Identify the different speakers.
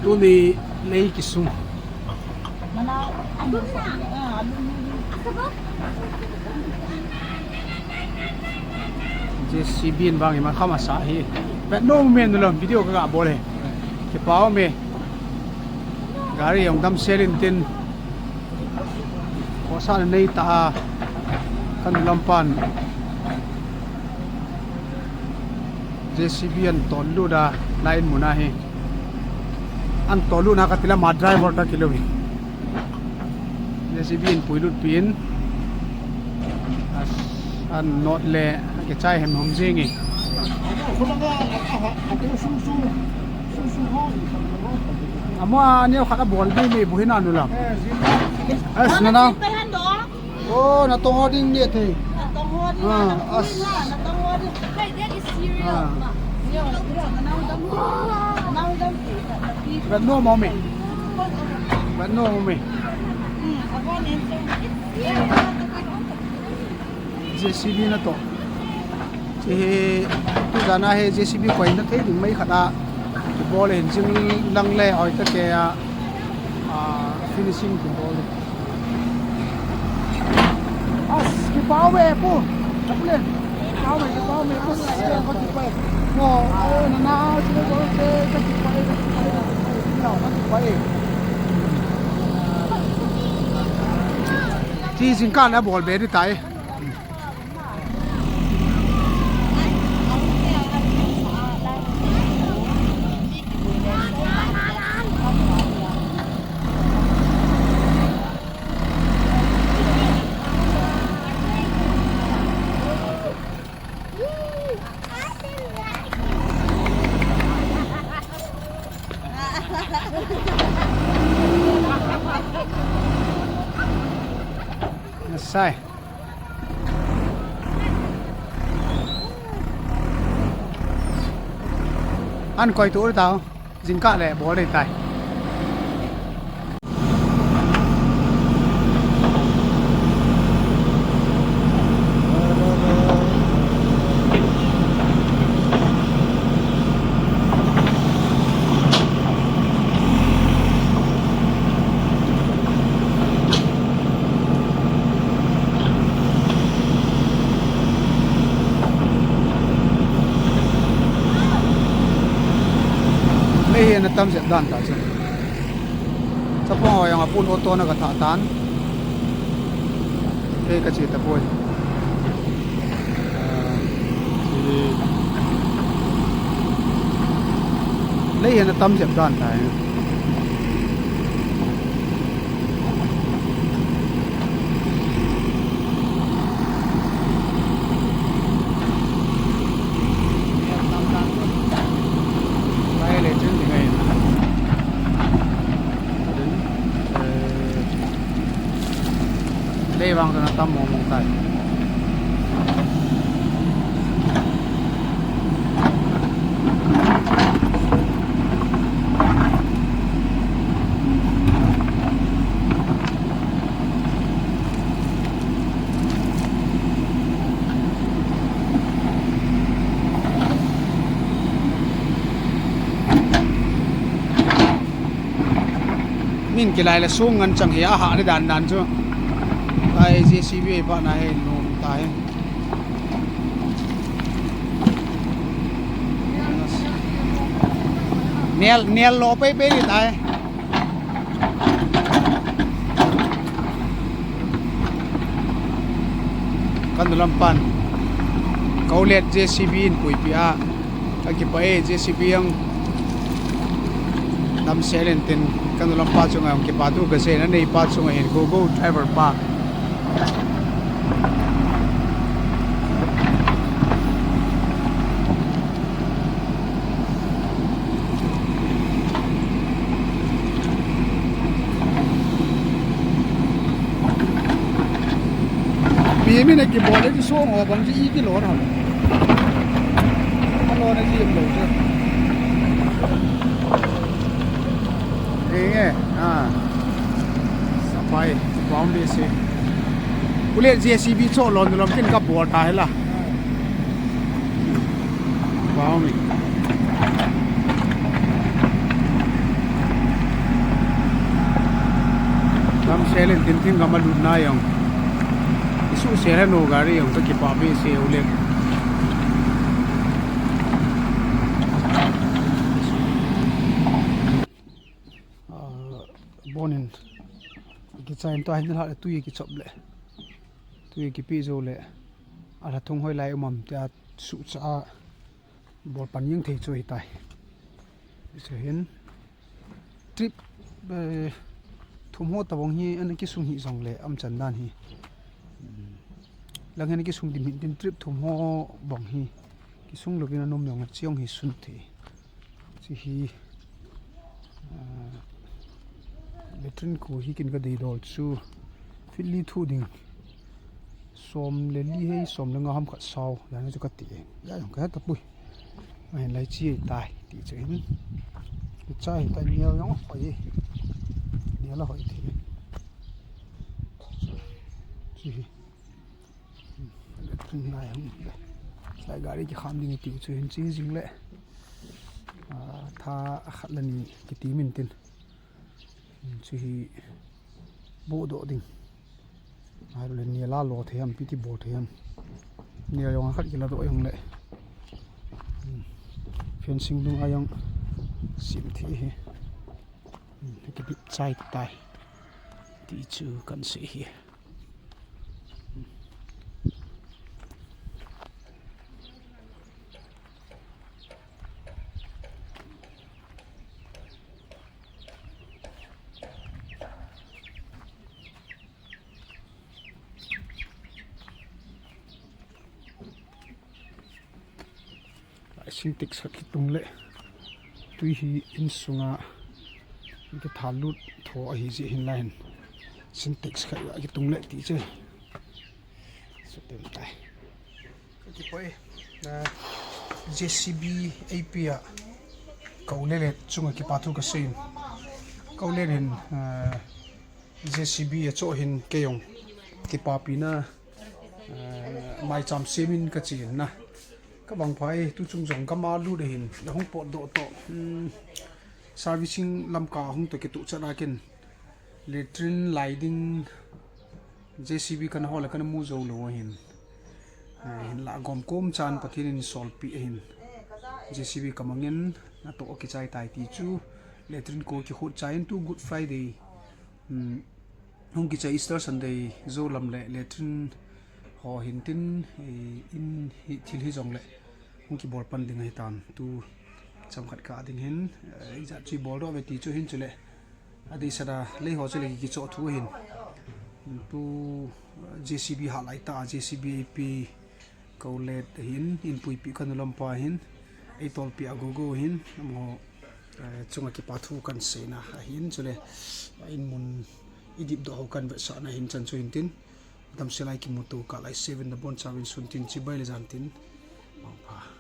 Speaker 1: tu ni lei kisum JCB bang ima khama sa hi pet no men lo video ka bole ke pao me gari yong dam selin tin ko sa nei ta kan lampan JCB an tolu da line muna he an tolu na katila ma driver ta kilomi JCB in puilut pin as an not le ke chai hem hom jingi amwa anyo khata bol bi mi buhina nu lam as na na oh na tong hoding ni the as
Speaker 2: na tong hoding hey that is cereal
Speaker 1: but no mommy JCB na to che tu jana he JCB koi na the ding mai khata bol hen jing lang le oi ta ke finishing the ball as ki pao me pu tapule pao me pu ko ti pa no na chi ko se ka ti pa no ka ti pa ti jing kan na ball be ri tai sai ăn coi tối tao dính cạn lẹ bó đầy tay na tam set dan ta che sa po yang apun auto na ka tha tan te ka chi ta poi lấy na tam set dan ta đây vang cho nó tâm mồm tay min kilai là xuống ngân chẳng hia hạ để đàn đàn chưa ai JCB ba na he nom tai nel lo pe pe ni tai kan lampan kaulet JCB in pui pia aki pa e JCB ang nam selentin kan lampa chunga ang ki pa du gase na nei pa chunga hin go driver pa Vì mình này cái bộ đấy đi xuống họ bằng cái cái lỗ nào, nó lỗ này gì lỗ chứ, nghe sampai bom đi xe, boleh JCB cho lon dalam kan kap buat dah lah, bom ni, ang selen tin tin gama lut na yang isu selen no gari yang to ki pa be se ule bonin ki chain to hin la tu yi ki chop le tu yi ki pi zo le ala thung hoi lai umam ta su cha bol pan ying thei chu hi tai se hin trip thum ho tawong hi an ki sung hi zong le am chan dan hi lang hen ki sung dim trip thum ho bong hi ki sung lokin anom yong chiong hi sun the chi hi letrin ko hi kin ka dei dol chu fitli thu ding som le li hei som le nga ham kha sau ya na chu ka ti ya yong ka ta pui mai lai chi tai ti che hin ki chai ta niao yong hoi niao la hoi thi chi letrin nai ham sai gari ki kham ding ti chu hin chi jing le tha khat la ni ki ti min tin chi bo do ding ai le ni la lo them pi ti bo them ni yong khat ki la do yong le fencing dung ayong sim thi hi kidipchai tai ti chu kan se hi syntax khat tung le tui hi in sunga ke thalut tho a hi ji hin line syntax khat ya ki tung le ti che so tem tai ki poi na JCB AP a kaule le chunga ki pathu ka sein kaule rin JCB a cho hin ke yong ki pa pi na mai cham semin ka chin na các bạn phải tu chung giống cam alu để hình là không bỏ độ to servicing làm cả không tới cái tụ chất ra kên letrin lighting JCB kan ho là kan mu zo lo hin hin la gom kom chan pathin in sol pi hin JCB kamangen na to ki chai tai ti chu letrin ko ki khut chain tu good friday hong ki chai easter sunday zo lam le letrin ho hin tin in hi thil hi jong le hong ki bor pan ding hai tan tu cham khat ka ding hin ja chi bor ro ve ti chu hin chule adi sada le ho chule ki cho thu hin tu JCB ha lai ta JCB AP kaulet hin in pui pi kan lam pa hin ei tol pi agogo hin mo chunga ki pathu kan se na hin chule in mun idip do ho kan ve sa na hin chan chu hin tin dam selai ki mutu ka lai 7 na bon chawin sun tin chi bai le jan tin pa